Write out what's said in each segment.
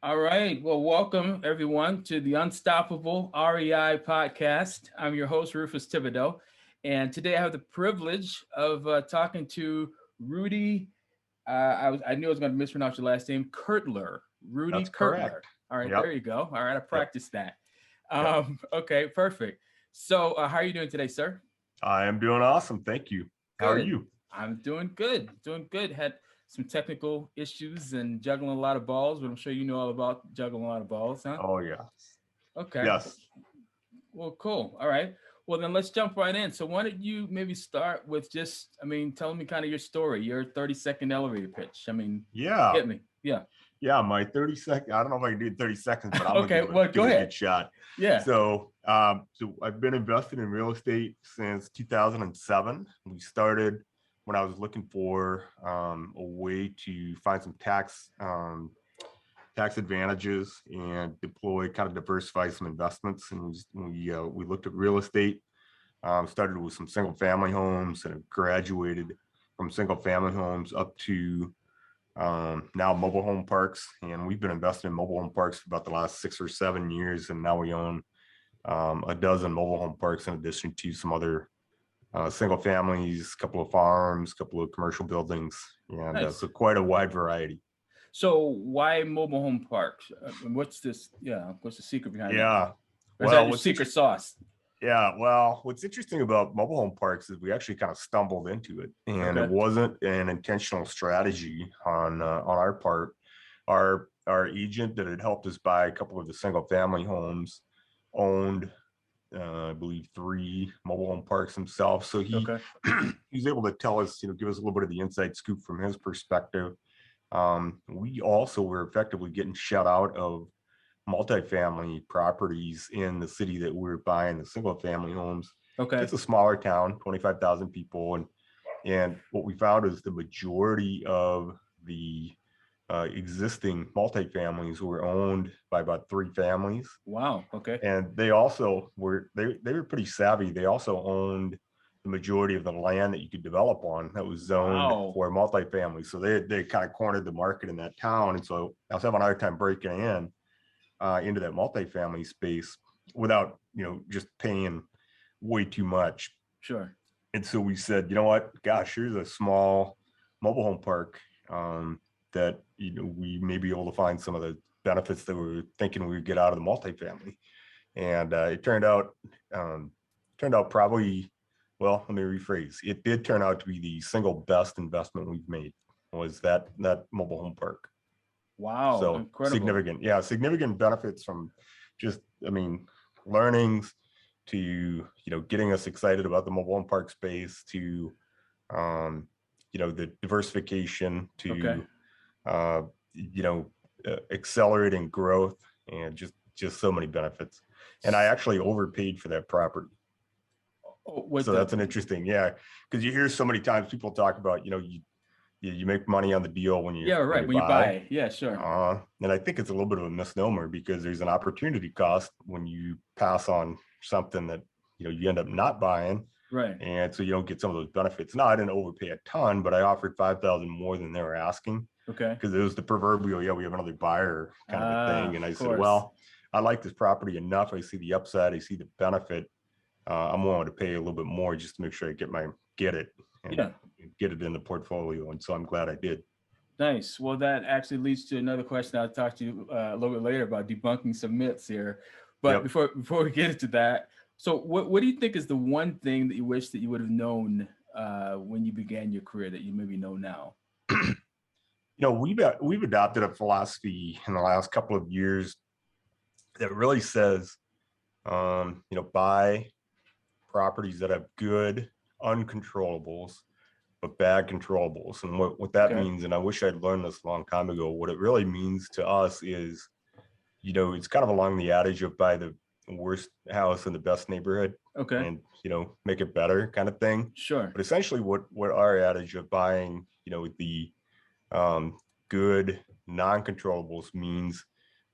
All right. Well, welcome everyone to the Unstoppable REI podcast. I'm your host, Rufus Thibodeau. And today I have the privilege of talking to Rudy. I knew I was going to mispronounce your last name, Kurtler. Rudy That's Kurtler. correct. All right. There Yep. you go. All right. I Yep. practiced that. Yep. Okay. Perfect. So, how are you doing today, sir? I am doing awesome. Thank you. How are Good. you? I'm doing good. Doing good. Had some technical issues and juggling a lot of balls, but I'm sure you know all about juggling a lot of balls, huh? Oh, yes. Okay. Yes. Well, cool. All right. Well, then let's jump right in. So, why don't you maybe start with telling me kind of your story, your 30-second elevator pitch. Yeah. Hit me. Yeah. Yeah. My 30 second. I don't know if I can do 30 seconds, but I'm gonna Okay. Well, give go it a ahead. good shot. Yeah. So I've been invested in real estate since 2007. We started when I was looking for a way to find some tax advantages and deploy, kind of diversify some investments. And we looked at real estate. Started with some single family homes and have graduated from single family homes up to now mobile home parks. And we've been investing in mobile home parks for about the last 6 or 7 years. And now we own a dozen mobile home parks in addition to some other single families, a couple of farms, a couple of commercial buildings, and Nice. so quite a wide variety. So, why mobile home parks? What's this? Yeah. What's the secret behind that? Yeah. Or is that Well, your secret sauce? what's interesting about mobile home parks is we actually kind of stumbled into it, and it Okay. wasn't an intentional strategy on our part. Our agent that had helped us buy a couple of the single family homes owned, I believe, three mobile home parks himself. So he Okay. he was able to tell us, give us a little bit of the inside scoop from his perspective. We also were effectively getting shut out of multifamily properties in the city that we're buying the single family homes. Okay. It's a smaller town, 25,000 people. And what we found is the majority of the existing multifamilies were owned by about three families. Wow. Okay. And they were pretty savvy. They also owned the majority of the land that you could develop on that was zoned Wow. for multifamily. So they kind of cornered the market in that town. And so I was having a hard time breaking into that multifamily space without, just paying way too much. Sure. And so we said, you know what, gosh, here's a small mobile home park, that, we may be able to find some of the benefits that we were thinking we would get out of the multifamily. And it turned out probably, well, let me rephrase. It did turn out to be the single best investment we've made, was that mobile home park. Wow. So Incredible. significant benefits from just, learnings to, getting us excited about the mobile home park space to, the diversification Okay. to, uh, accelerating growth and just so many benefits. And I actually overpaid for that property. Oh, with So the that's an interesting, yeah, because you hear so many times people talk about, you make money on the deal when you Yeah, when right. you When you buy. buy, yeah, sure. And I think it's a little bit of a misnomer because there's an opportunity cost when you pass on something that you end up not buying, Right. and so you don't get some of those benefits. Now I didn't overpay a ton, but I offered 5,000 more than they were asking Okay. because it was the proverbial, yeah, we have another buyer kind of a thing. And Of I said, course. well, I like this property enough. I see the upside. I see the benefit. I'm willing to pay a little bit more just to make sure I get it and Yeah. get it in the portfolio. And so I'm glad I did. Nice. Well, that actually leads to another question I'll talk to you a little bit later about debunking some myths here. But Yep. before we get into that, so what do you think is the one thing that you wish that you would have known when you began your career that you maybe know now? We've adopted a philosophy in the last couple of years that really says, buy properties that have good uncontrollables, but bad controllables. And what that Okay. means, and I wish I'd learned this a long time ago, what it really means to us is, it's kind of along the adage of buy the worst house in the best neighborhood Okay. and, make it better kind of thing. Sure. But essentially what our adage of buying, the um, good non-controllables means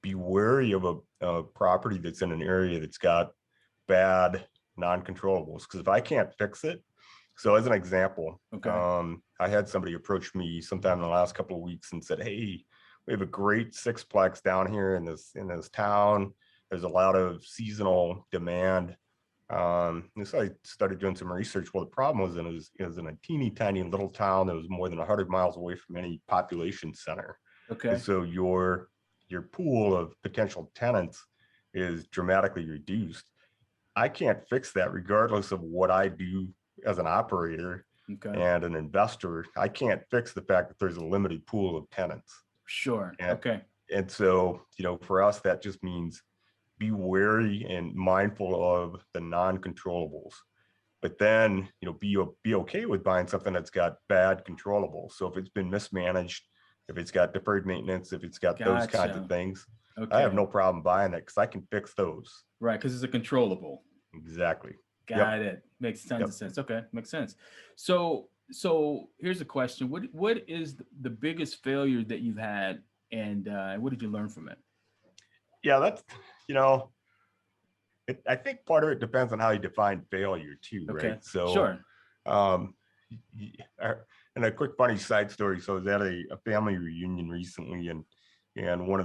be wary of a property that's in an area that's got bad non-controllables. Because if I can't fix it, so as an example, Okay. I had somebody approach me sometime in the last couple of weeks and said, "Hey, we have a great sixplex down here in this town. There's a lot of seasonal demand. And so I started doing some research. Well, the problem was it was in a teeny tiny little town that was more than 100 miles away from any population center. Okay. And so your pool of potential tenants is dramatically reduced. I can't fix that regardless of what I do as an operator Okay. and an investor. I can't fix the fact that there's a limited pool of tenants. Sure. And, Okay. and so, for us, that just means be wary and mindful of the non-controllables. But then, be okay with buying something that's got bad controllables. So if it's been mismanaged, if it's got deferred maintenance, if it's got those kinds of things, I have no problem buying it because I can fix those. Right, because it's a controllable. Exactly. Got it. Makes tons of sense. Okay, makes sense. So here's a question: What is the biggest failure that you've had, and what did you learn from it? Yeah, that's I think part of it depends on how you define failure too, Okay. right? So sure. And a quick funny side story. So I was at a family reunion recently, and one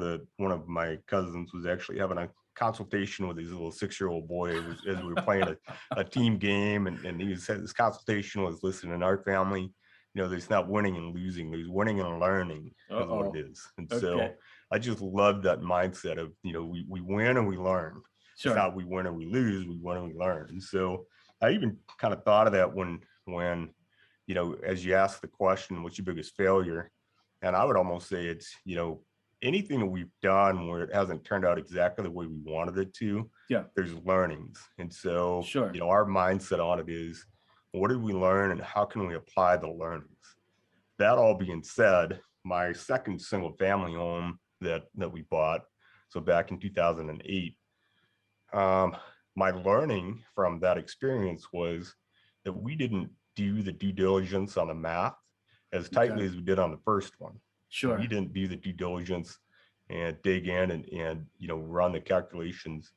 of my cousins was actually having a consultation with his little 6-year-old boy as we were playing a team game, and his consultation was, listen, in our family, there's not winning and losing, there's winning and learning is what it is. And so I just love that mindset of, we win and we learn. Sure. It's not we win and we lose, we win and we learn. And so I even kind of thought of that when as you ask the question, what's your biggest failure? And I would almost say it's, anything that we've done where it hasn't turned out exactly the way we wanted it to, there's learnings. And so, our mindset on it is, what did we learn and how can we apply the learnings? That all being said, my second single family home that we bought, so back in 2008, my learning from that experience was that we didn't do the due diligence on the math as tightly as we did on the first one. Sure. We didn't do the due diligence and dig in and run the calculations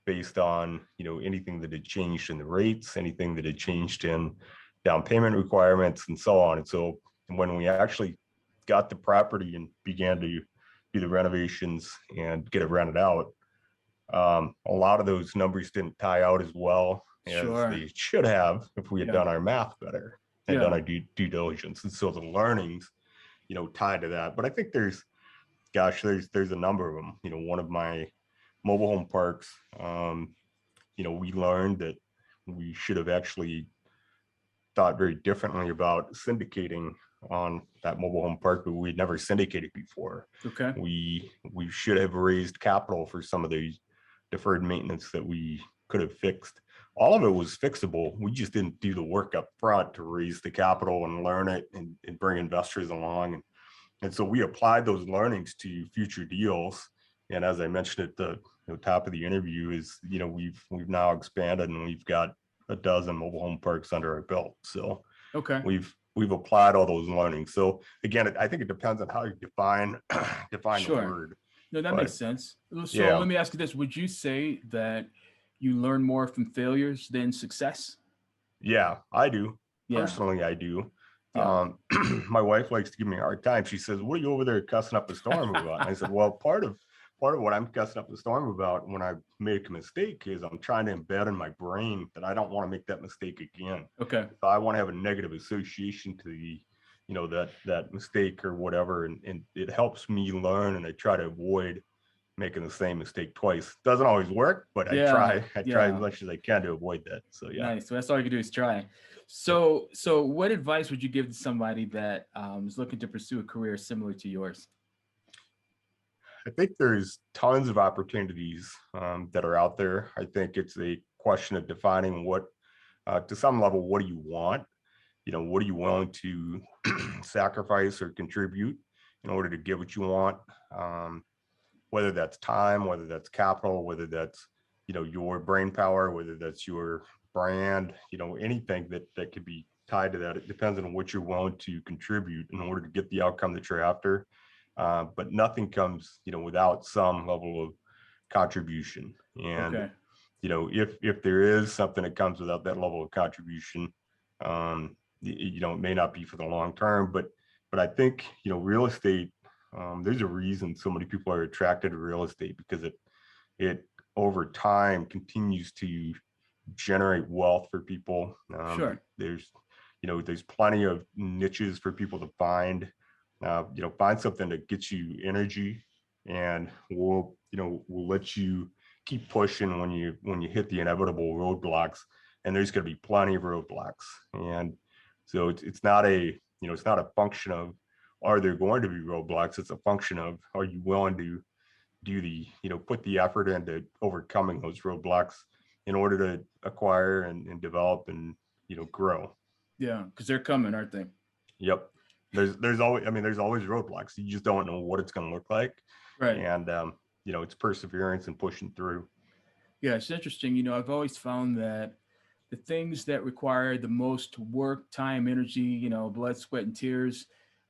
based on anything that had changed in the rates, anything that had changed in down payment requirements, and so on. And so when we actually got the property and began to do the renovations and get it rented out, a lot of those numbers didn't tie out as well as they should have if we had done our math better and done our due diligence. And so the learnings, tied to that. But I think there's a number of them. One of my mobile home parks, we learned that we should have actually thought very differently about syndicating on that mobile home park, but we'd never syndicated before. Okay. We should have raised capital for some of these deferred maintenance that we could have fixed. All of it was fixable. We just didn't do the work up front to raise the capital and learn it and bring investors along. And so we applied those learnings to future deals. And as I mentioned at the top of the interview, is we've now expanded and we've got a dozen mobile home parks under our belt. So we've applied all those learnings. So again, I think it depends on how you define the word. No, that makes sense. So let me ask you this: would you say that you learn more from failures than success? Yeah, I do. Personally, I do. My wife likes to give me a hard time. She says, "What are you over there cussing up a storm about?" And I said, "Well, part of what I'm cussing up the storm about when I make a mistake is I'm trying to embed in my brain that I don't want to make that mistake again. Okay. So I want to have a negative association to the, that mistake or whatever, and it helps me learn, and I try to avoid making the same mistake twice. Doesn't always work, but I try as much as I can to avoid that. So nice. So that's all you can do is try. So what advice would you give to somebody that is looking to pursue a career similar to yours? I think there's tons of opportunities that are out there. I think it's a question of defining what, to some level, what do you want? What are you willing to sacrifice or contribute in order to get what you want? Whether that's time, whether that's capital, whether that's, your brain power, whether that's your brand, anything that could be tied to that. It depends on what you're willing to contribute in order to get the outcome that you're after. But nothing comes, without some level of contribution. And, if there is something that comes without that level of contribution, it may not be for the long term, but I think, real estate, There's a reason so many people are attracted to real estate, because it over time continues to generate wealth for people. Sure. There's plenty of niches for people to find. Find something that gets you energy, and we'll let you keep pushing when you hit the inevitable roadblocks. And there's going to be plenty of roadblocks. And so it's not a function of, are there going to be roadblocks? It's a function of, are you willing to put the effort into overcoming those roadblocks in order to acquire and develop and grow. Yeah, because they're coming, aren't they? Yep. There's always roadblocks. You just don't know what it's going to look like. Right. And it's perseverance and pushing through. Yeah, it's interesting. I've always found that the things that require the most work, time, energy, blood, sweat, and tears,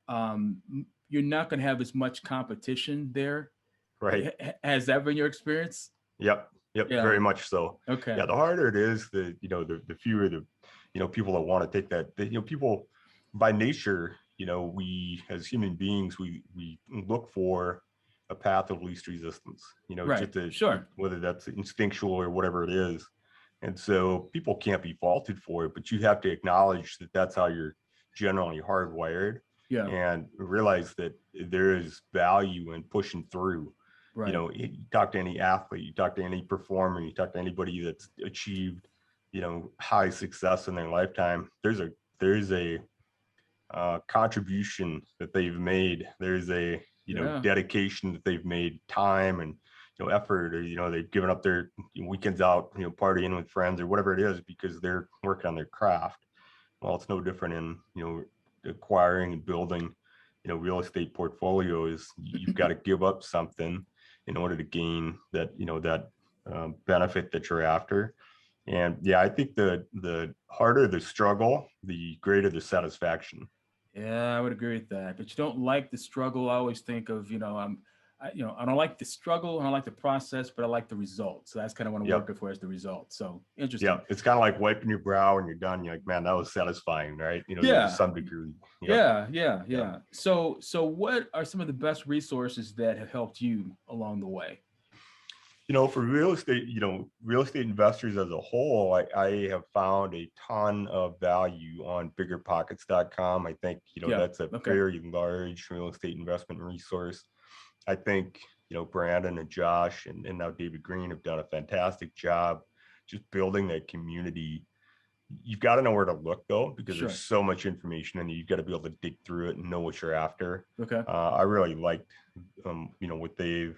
you're not going to have as much competition there. Right. Has that been your experience? Yep. Yeah. Very much so. Okay. Yeah. The harder it is, the fewer the people that want to take that. People by nature, we as human beings, we look for a path of least resistance. Right. Sure. Whether that's instinctual or whatever it is. And so people can't be faulted for it, but you have to acknowledge that that's how you're generally hardwired. Yeah. And realize that there is value in pushing through. Right. You talk to any athlete, you talk to any performer, you talk to anybody that's achieved, high success in their lifetime. There's a contribution that they've made. There's a dedication that they've made, time and effort, or they've given up their weekends out, partying with friends or whatever it is, because they're working on their craft. Well, it's no different in acquiring and building real estate portfolios. You've got to give up something in order to gain that benefit that you're after. And yeah, I think the harder the struggle, the greater the satisfaction. Yeah, I would agree with that. But you don't like the struggle. I always think of, I don't like the struggle. I don't like the process, but I like the result. So that's kind of what I'm working for, as the result. So interesting. Yeah, it's kind of like wiping your brow when you're done. You're like, man, that was satisfying, right? To some degree. Yep. Yeah. So what are some of the best resources that have helped you along the way? For real estate, real estate investors as a whole, I have found a ton of value on biggerpockets.com. I think, that's a very large real estate investment resource. I think, Brandon and Josh and now David Green have done a fantastic job just building that community. You've got to know where to look, though, because there's so much information and you've got to be able to dig through it and know what you're after. Okay. I really liked, what they've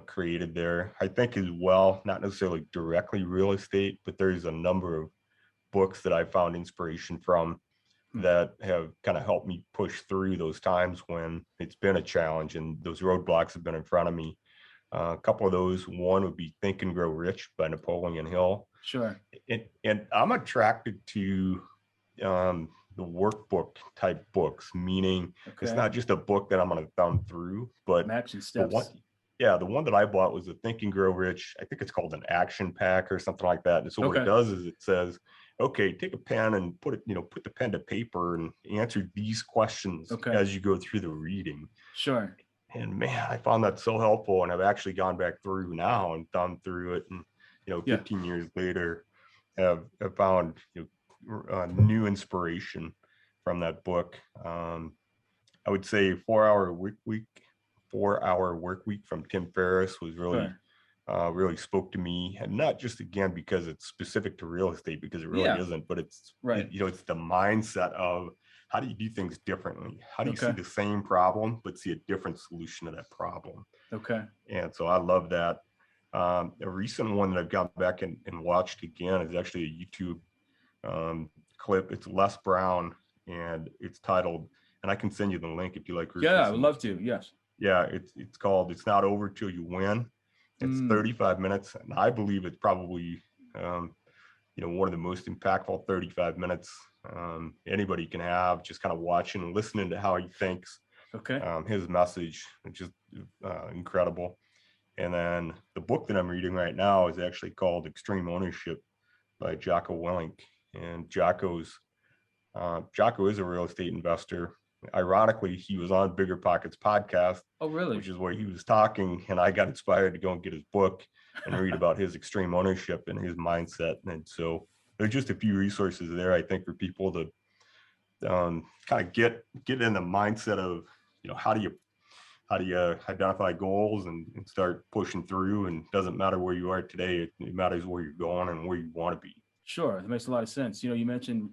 created there. I think as well, not necessarily directly real estate, but there's a number of books that I found inspiration from that have kind of helped me push through those times when it's been a challenge and those roadblocks have been in front of me. A couple of those, one would be Think and Grow Rich by Napoleon Hill. Sure. And I'm attracted to the workbook type books, meaning it's not just a book that I'm going to thumb through, but action steps. The one that I bought was the Think and Grow Rich. I think it's called an action pack or something like that. And so what it does is it says, okay, take a pen and put the pen to paper and answer these questions as you go through the reading. Sure. And man, I found that so helpful. And I've actually gone back through now and thumbed through it. And, 15 years later, have found new inspiration from that book. I would say 4-Hour Work Week from Tim Ferriss was really really spoke to me, and not just again because it's specific to real estate, because it really isn't, but it's it's the mindset of how do you do things differently? How do you see the same problem but see a different solution to that problem? And so I love that. A recent one that I've gone back and watched again is actually a YouTube clip. It's Les Brown, and it's titled, and I can send you the link if you like. Yeah, I would love to. Yes. Yeah, it's called It's Not Over Till You Win. It's 35 minutes, and I believe it's probably one of the most impactful 35 minutes anybody can have, just kind of watching and listening to how he thinks. His message, which is incredible. And then the book that I'm reading right now is actually called Extreme Ownership by Jocko Wellink. And Jocko is a real estate investor. ironically, he was on Bigger Pockets podcast, Oh, really? which is where he was talking, and I got inspired to go and get his book and read about his extreme ownership and his mindset. And so there's just a few resources there, I think, for people to kind of get in the mindset of, how do you identify goals and start pushing through. And it doesn't matter where you are today, it matters where you're going and where you want to be. Sure, that makes a lot of sense. You mentioned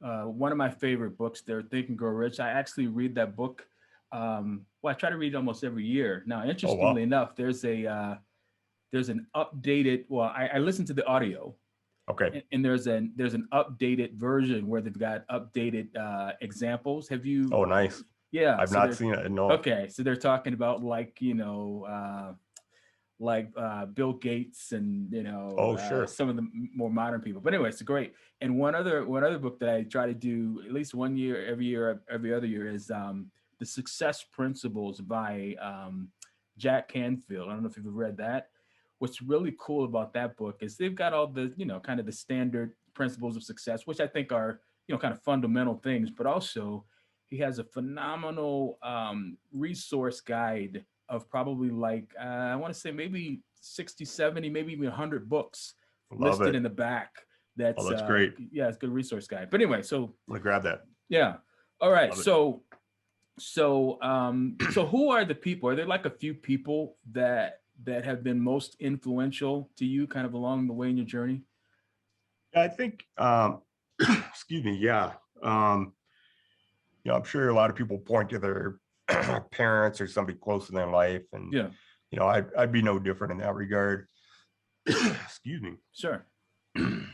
one of my favorite books there, Think and Grow Rich. I actually read that book. Well, I try to read it almost every year. Now, Oh, interestingly wow. enough, there's an updated. Well, I listened to the audio, Okay. and there's an updated version where they've got updated examples. Have you? Oh, nice. Yeah. I've So not they're seen it. No. okay. So they're talking about Bill Gates and Oh, sure. some of the more modern people. But anyway, it's great. And one other book that I try to do at least 1 year, every other year is The Success Principles by Jack Canfield. I don't know if you've read that. What's really cool about that book is they've got all the kind of the standard principles of success, which I think are kind of fundamental things, but also he has a phenomenal resource guide of probably I want to say maybe 60, 70, maybe even 100 books Love listed it. in the back. Oh, That's that's great. yeah, it's a good resource guide. But anyway, so I'm gonna grab that. yeah. All right. Love it. So who are the people? Are there like a few people that have been most influential to you kind of along the way in your journey? I think, excuse me. Yeah. I'm sure a lot of people point to their parents or somebody close in their life. And, Yeah, I'd be no different in that regard. Excuse me. sure.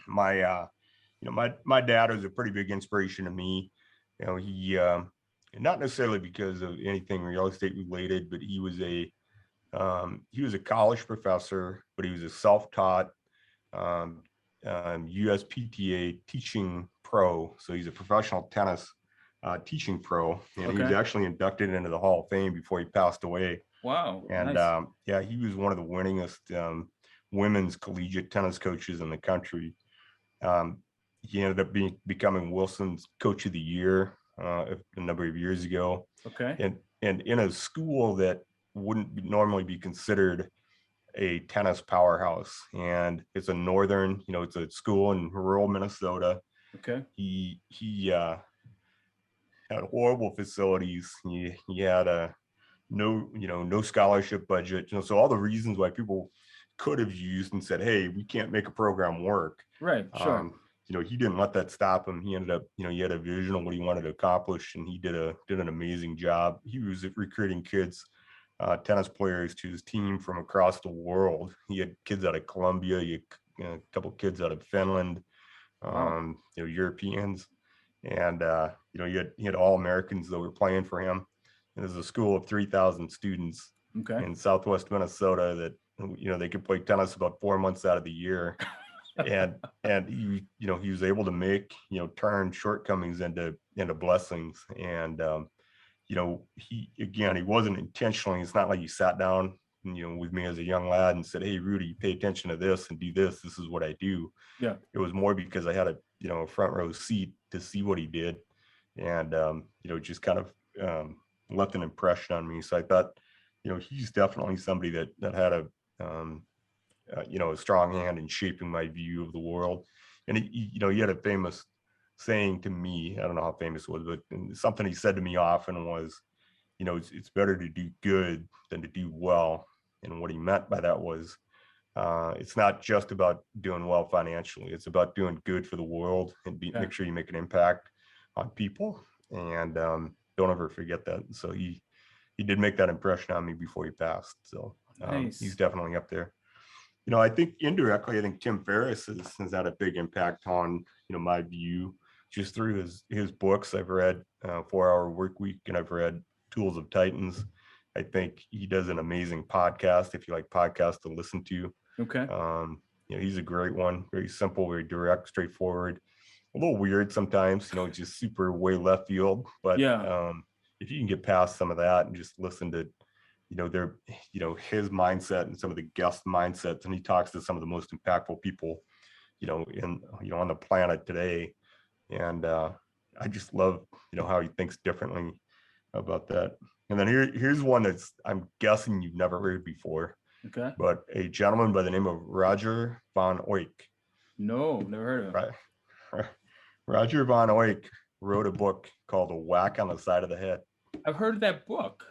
My dad was a pretty big inspiration to me. He, not necessarily because of anything real estate related, but he was a college professor, but he was a self-taught um, USPTA teaching pro. So he's a professional tennis teaching pro, and he was Okay. actually inducted into the Hall of Fame before he passed away. Wow. And Nice. yeah, he was one of the winningest women's collegiate tennis coaches in the country. Um, he ended up becoming Wilson's Coach of the Year a number of years ago, Okay. and in a school that wouldn't normally be considered a tennis powerhouse. And it's it's a school in rural Minnesota. Okay. He had horrible facilities. He had no scholarship budget. So all the reasons why people could have used and said, hey, we can't make a program work. Right. Sure. He didn't let that stop him. He ended up, he had a vision of what he wanted to accomplish, and he did an amazing job. He was recruiting kids, tennis players to his team from across the world. He had kids out of Colombia, he had a couple kids out of Finland, Wow. Europeans, and he had all Americans that were playing for him. And there's a school of 3,000 students Okay. in Southwest Minnesota that they could play tennis about 4 months out of the year. and he was able to make turn shortcomings into blessings. And he wasn't intentionally, it's not like he sat down with me as a young lad and said, hey, Rudy, pay attention to this and do this is what I do. Yeah. It was more because I had a front row seat to see what he did, and just kind of left an impression on me. So I thought he's definitely somebody that had a strong hand in shaping my view of the world. And he had a famous saying to me. I don't know how famous it was, but something he said to me often was, it's better to do good than to do well. And what he meant by that was, it's not just about doing well financially. It's about doing good for the world and make sure you make an impact on people. And don't ever forget that. So he did make that impression on me before he passed. So Nice. he's definitely up there. I think indirectly, I think Tim Ferriss has had a big impact on, my view just through his books. I've read 4 Hour Work Week, and I've read Tools of Titans. I think he does an amazing podcast, if you like podcasts to listen to. Okay. He's a great one, very simple, very direct, straightforward, a little weird sometimes, just super way left field. But Yeah. if you can get past some of that and just listen to his mindset and some of the guest mindsets, and he talks to some of the most impactful people on the planet today. And I just love how he thinks differently about that. And then here's one that's I'm guessing you've never heard before, Okay. but a gentleman by the name of Roger von Oyck. No, never heard of him. Right. Roger von Oyck wrote a book called A Whack on the Side of the Head. I've heard of that book,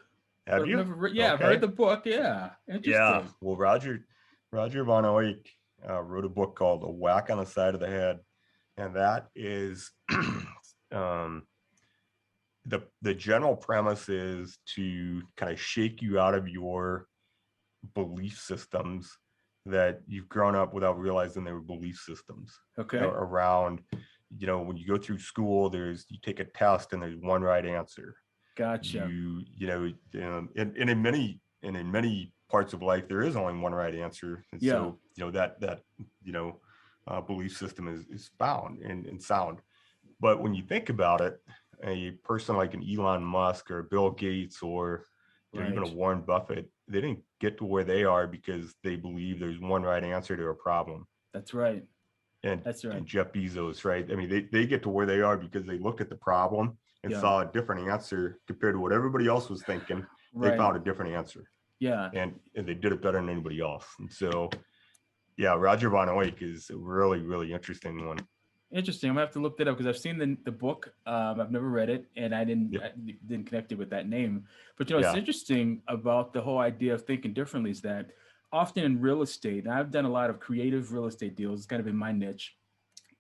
but Have I've you? never read. Yeah, I've heard Okay. the book. Yeah, Yeah. interesting. Well, Roger von Oyck wrote a book called A Whack on the Side of the Head, and that is the general premise is to kind of shake you out of your belief systems that you've grown up without realizing they were belief systems. Okay. Around, when you go through school, you take a test and there's one right answer. Gotcha. In many parts of life, there is only one right answer. And Yeah. so, that belief system is found and sound. But when you think about it, a person like an Elon Musk or Bill Gates or even a Right. Warren Buffett, they didn't get to where they are because they believe there's one right answer to a problem. That's right. And, That's right. and Jeff Bezos, right? I mean, they get to where they are because they looked at the problem and Yeah. saw a different answer compared to what everybody else was thinking. They Right. found a different answer. Yeah. And they did it better than anybody else. And so, yeah, Roger von Oyck is a really, really interesting one. Interesting. I'm gonna have to look that up because I've seen the book. I've never read it, and I didn't Yep. I didn't connect it with that name. But it's Yeah. interesting about the whole idea of thinking differently is that often in real estate, and I've done a lot of creative real estate deals. It's kind of in my niche,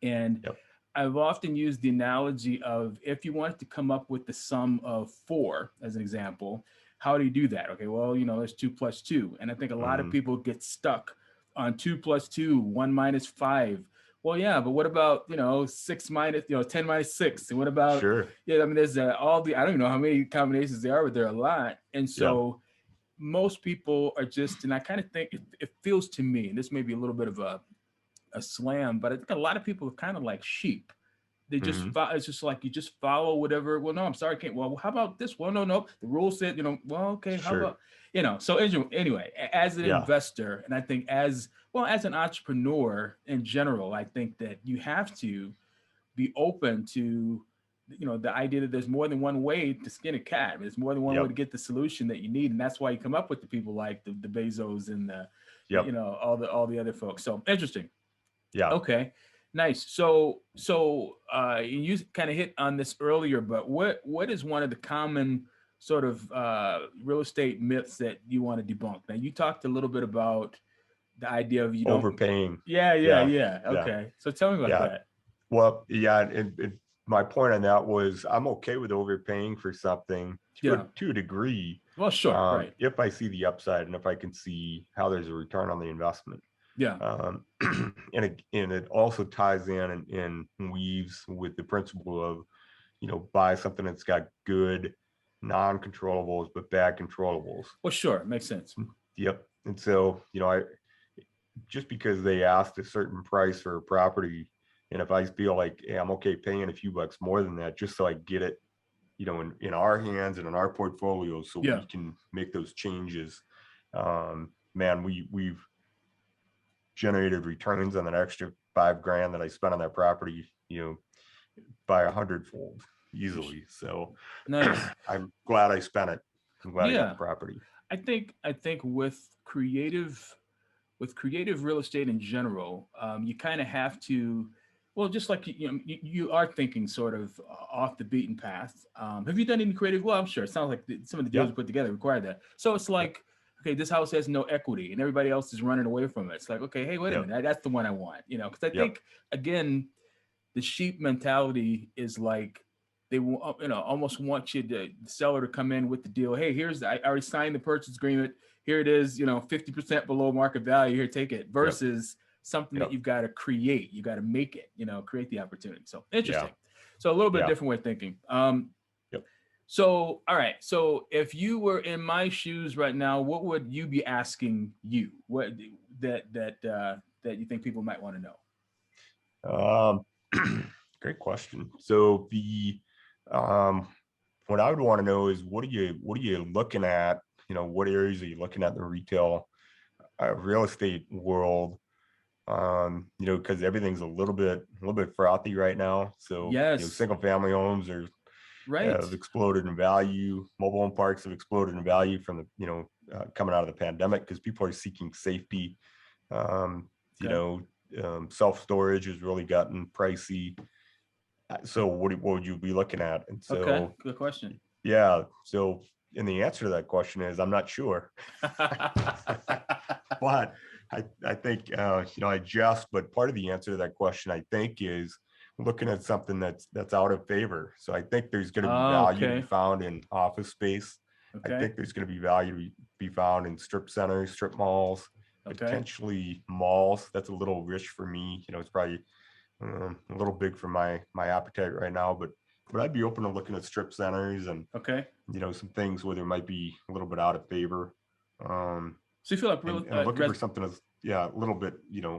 and Yep. I've often used the analogy of if you wanted to come up with the sum of 4 as an example, how do you do that? Okay, well, there's 2 plus 2, and I think a lot of people get stuck on 2 plus 2, 1 minus 5. Well, yeah, but what about 6 minus 10 minus 6, and what about Sure. I mean, there's all the I don't even know how many combinations there are, but there are a lot, and so most people are just, and I kind of think it feels to me, and this may be a little bit of a slam, but I think a lot of people are kind of like sheep. They just it's just like you just follow whatever. Well, no, I'm sorry, I can't. Well, how about this? Well, no, the rule said, well, okay, how Sure. about, so anyway, as an investor, and I think as an entrepreneur in general, I think that you have to be open to the idea that there's more than one way to skin a cat. There's more than one way to get the solution that you need, and that's why you come up with the people like the Bezos and all the other folks. So interesting. Yeah. Okay. Nice. So you kind of hit on this earlier, but what is one of the common sort of real estate myths that you want to debunk? Now you talked a little bit about the idea of overpaying. Yeah. Okay. So tell me about that. Well, and my point on that was I'm okay with overpaying for something to a degree. Well, sure. Right. If I see the upside and if I can see how there's a return on the investment. Yeah. And it also ties in and weaves with the principle of, buy something that's got good non-controllables, but bad controllables. Well, sure. Makes sense. Yep. And so, I just because they asked a certain price for a property, and if I feel like, hey, I'm okay paying a few bucks more than that, just so I get it, in our hands and in our portfolio, so we can make those changes. Man, we've generated returns on that extra $5,000 that I spent on that property, by 100-fold easily. So nice. I'm glad I spent it. I'm glad I got the property. I think with creative real estate in general, you kind of have to, well, just like you are thinking sort of off the beaten path. Have you done any creative? Well, I'm sure it sounds like some of the deals you put together require that. So it's like, okay, this house has no equity and everybody else is running away from it. It's like, okay, hey, wait a minute, that's the one I want, because I think, again, the sheep mentality is like they almost want the seller to come in with the deal. Hey, I already signed the purchase agreement. Here it is, 50% below market value. Here, take it. Versus something that you've got to create. You got to make it, create the opportunity. So interesting. So a little bit different way of thinking. So, all right. So if you were in my shoes right now, what would you be asking you? What that you think people might want to know? Great question. So what I would want to know is what are you looking at? What areas are you looking at in the retail real estate world? Because everything's a little bit frothy right now. So single family homes are Right. have exploded in value. Mobile home parks have exploded in value from the, coming out of the pandemic because people are seeking safety. Okay. Self-storage has really gotten pricey. So what would you be looking at? And Okay. so, Good question. yeah. So, and the answer to that question is I'm not sure. But I think, I jest, but part of the answer to that question, I think, is looking at something that's out of favor. So I think there's going to be Oh, value to be okay. found in office space. I Okay. think there's going to be value to be found in strip centers, strip malls, Okay. potentially malls. That's a little rich for me. It's probably a little big for my appetite right now, but I'd be open to looking at strip centers and Okay. some things where there might be a little bit out of favor. So you feel like real, And looking for something that's a little bit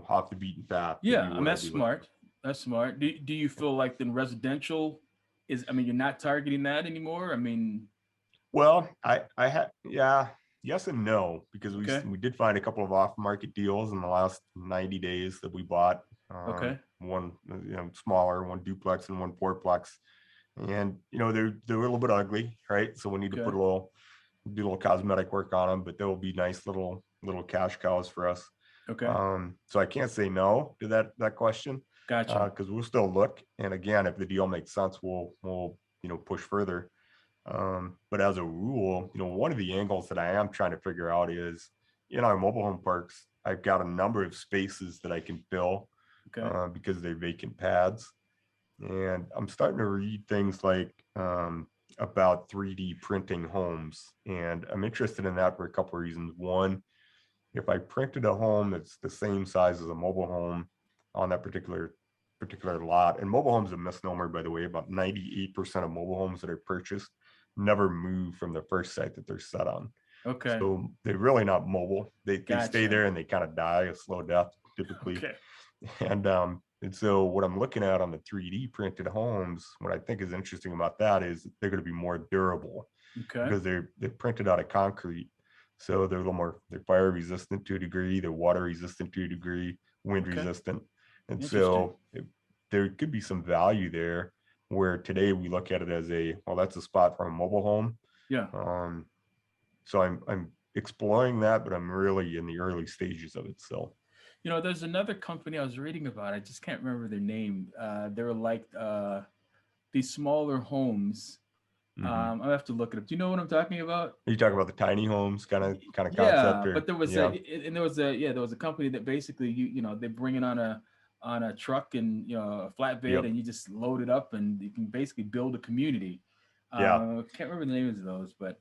off the beaten path would be yeah, I mean, what I'd that's be looking. smart. That's smart. Do you feel like then residential is, I mean, you're not targeting that anymore? I mean, Well, I had yes and no, because okay. we did find a couple of off market deals in the last 90 days that we bought. Okay. One smaller, one duplex and one fourplex, and they're a little bit ugly, right? So we need to Okay. do a little cosmetic work on them, but they will be nice little cash cows for us. Okay. So I can't say no to that question, Gotcha. because we'll still look. And again, if the deal makes sense, we'll push further. But as a rule, one of the angles that I am trying to figure out is in our mobile home parks, I've got a number of spaces that I can fill Okay. because they're vacant pads. And I'm starting to read things like about 3D printing homes. And I'm interested in that for a couple of reasons. One, if I printed a home that's the same size as a mobile home on that particular lot, and mobile homes is a misnomer, by the way, about 98% of mobile homes that are purchased never move from the first site that they're set on. Okay. So they're really not mobile. They stay Gotcha. there and they kind of die a slow death typically. Okay. And so what I'm looking at on the 3D printed homes, what I think is interesting about that is they're going to be more durable Okay. because they're printed out of concrete. So they're a little more, they're fire resistant to a degree, they're water resistant to a degree, wind Okay. resistant. And Interesting. so there could be some value there where today we look at it as that's a spot for a mobile home. Yeah. So I'm exploring that, but I'm really in the early stages of it. So, There's another company I was reading about. I just can't remember their name. They're like these smaller homes. I have to look it up. Do you know what I'm talking about? you talk about the tiny homes kind of concept, Yeah, but or there was a company that basically they bring it on a truck and a flatbed, Yep. and you just load it up and you can basically build a community. Can't remember the names of those, but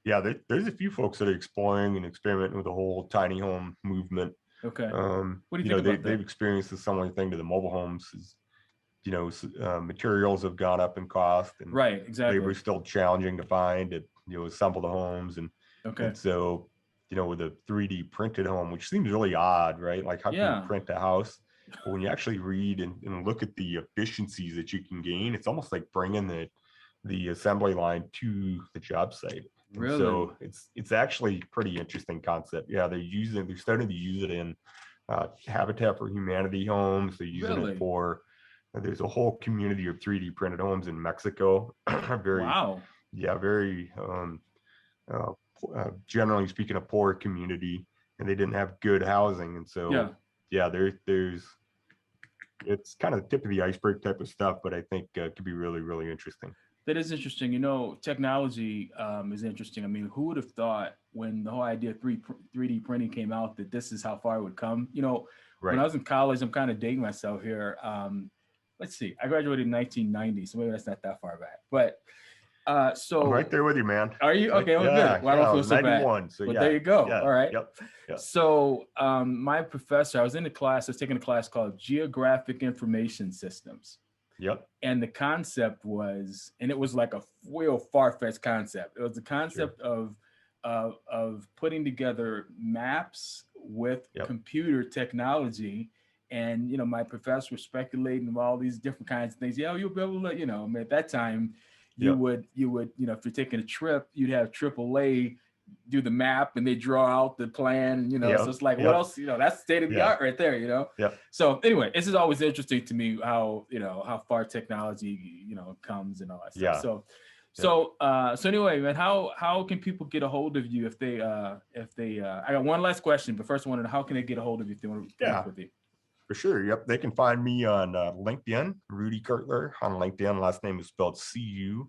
there's a few folks that are exploring and experimenting with the whole tiny home movement. okay. What do you think about that? They've experienced a similar thing to the mobile homes. Materials have gone up in cost, and Right, exactly. labor is still challenging to find to assemble the homes, Okay. and so with a 3D printed home, which seems really odd, right? Like how can Yeah. you print a house? But when you actually read and look at the efficiencies that you can gain, it's almost like bringing the assembly line to the job site. And Really? so it's actually pretty interesting concept. Yeah, they're starting to use it in Habitat for Humanity homes. They're using Really? it for. There's a whole community of 3D printed homes in Mexico. Wow. Very generally speaking, a poor community, and they didn't have good housing, and so there's it's kind of the tip of the iceberg type of stuff, but I think could be really, really interesting. That is interesting. Technology is interesting. I mean, who would have thought when the whole idea of 3D printing came out that this is how far it would come? Right. When I was in college, I'm kind of dating myself here. Let's see, I graduated in 1990, so maybe that's not that far back. But so I'm right there with you, man. Are you okay? Well, good. Well, I don't feel so 91, bad. so well, there you go. Yeah, all right. Yep. So my professor, I was taking a class called Geographic Information Systems. Yep. And the concept was, and it was like a real far-fetched concept. It was the concept of putting together maps with computer technology. And my professor was speculating of all these different kinds of things. Yeah, you'll be able to, I mean, at that time, you would, if you're taking a trip, you'd have AAA do the map and they draw out the plan, you know. Yep, So it's like, what yep, else, you know, that's state of the yeah, art right there, you know. yep, So anyway, this is always interesting to me how, you know, how far technology, you know, comes and all that stuff. yeah, So yep, so anyway, man, how can people get a hold of you if they I got one last question, but first one, how can they get a hold of you if they want to connect yeah, with you? for sure. Yep, they can find me on LinkedIn, Rudy Kurtler on LinkedIn. Last name is spelled Curtler.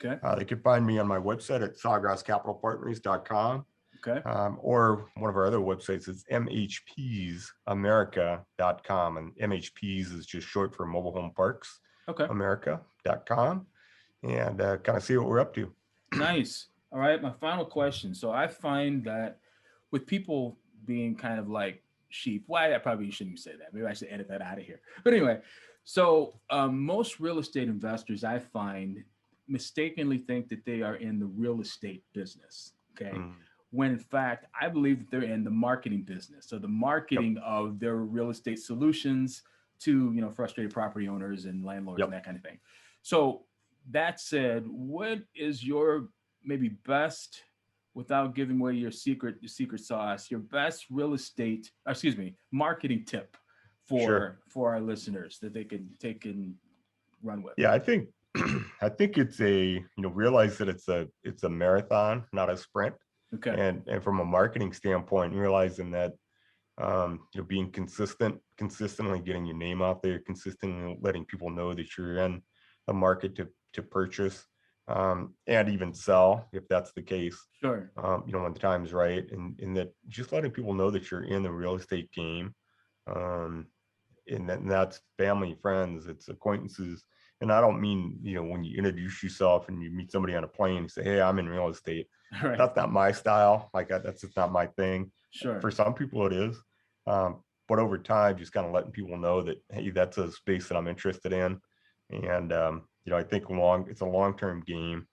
Okay. They can find me on my website at sawgrasscapitalpartners.com. Okay. Or one of our other websites is mhpsamerica.com. And MHPs is just short for Mobile Home Parks Okay. America.com. And kind of see what we're up to. Nice. All right. My final question. So I find that with people being kind of like sheep, why I probably shouldn't say that. Maybe I should edit that out of here. But anyway, so most real estate investors I find mistakenly think that they are in the real estate business. Okay. When in fact, I believe that they're in the marketing business. So the marketing of their real estate solutions to, you know, frustrated property owners and landlords and that kind of thing. So that said, what is your maybe best, without giving away your secret sauce, your best real estate, marketing tip for our listeners that they can take and run with? Yeah, I think I think it's realize that it's a marathon, not a sprint. Okay. And from a marketing standpoint, realizing that being consistently getting your name out there, consistently letting people know that you're in a market to purchase and even sell if that's the case. Sure. When the time's right, and that just letting people know that you're in the real estate game. And that's family, friends, it's acquaintances. And I don't mean, when you introduce yourself and you meet somebody on a plane and say, hey, I'm in real estate. Right. That's not my style. Like that's just not my thing. Sure. For some people it is. But over time, just kind of letting people know that, hey, that's a space that I'm interested in. And, I think it's a long-term game.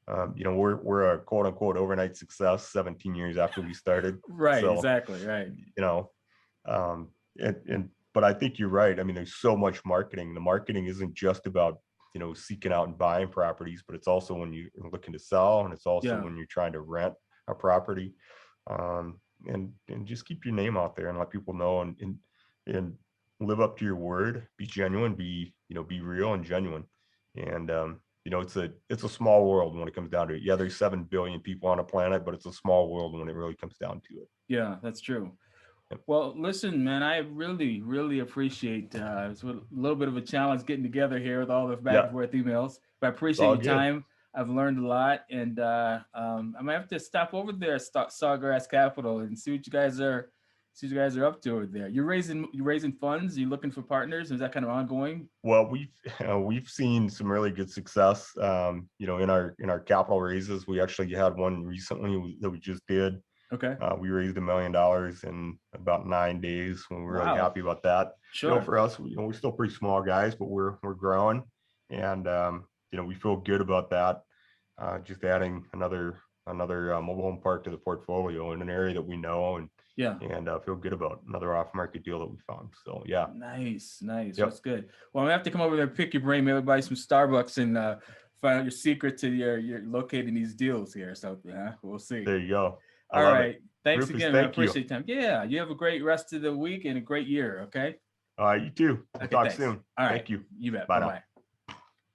We're a quote unquote overnight success 17 years after we started. Right. So, exactly. Right. But I think you're right. I mean, there's so much marketing. The marketing isn't just about, seeking out and buying properties, but it's also when you're looking to sell, and it's also when you're trying to rent a property. And just keep your name out there and let people know and live up to your word, be genuine, be real and genuine. And, it's a small world when it comes down to it. Yeah, there's 7 billion people on a planet, but it's a small world when it really comes down to it. Yeah, that's true. Well, listen, man, I really, really appreciate it's a little bit of a challenge getting together here with all the back and forth emails, but I appreciate your time. I've learned a lot, and I might have to stop over there at Sawgrass Capital and see what you guys are up to over there. You're raising funds. You're looking for partners. Is that kind of ongoing? Well, we've seen some really good success. In our capital raises. We actually had one recently that we just did. Okay. We raised $1 million in about 9 days. We're really happy about that. Sure. For us, we're still pretty small guys, but we're growing, and we feel good about that. Just adding another mobile home park to the portfolio in an area that we know, and feel good about another off-market deal that we found. So yeah. Nice. That's good. Well, I'm gonna have to come over there and pick your brain, maybe buy some Starbucks and find out your secret to your locating these deals here. So we'll see. There you go. All right. Thanks Rufus, again, man. I appreciate your time. Yeah. You have a great rest of the week and a great year. Okay. You too. We'll talk soon. All right. Thank you. You bet. Bye Bye-bye.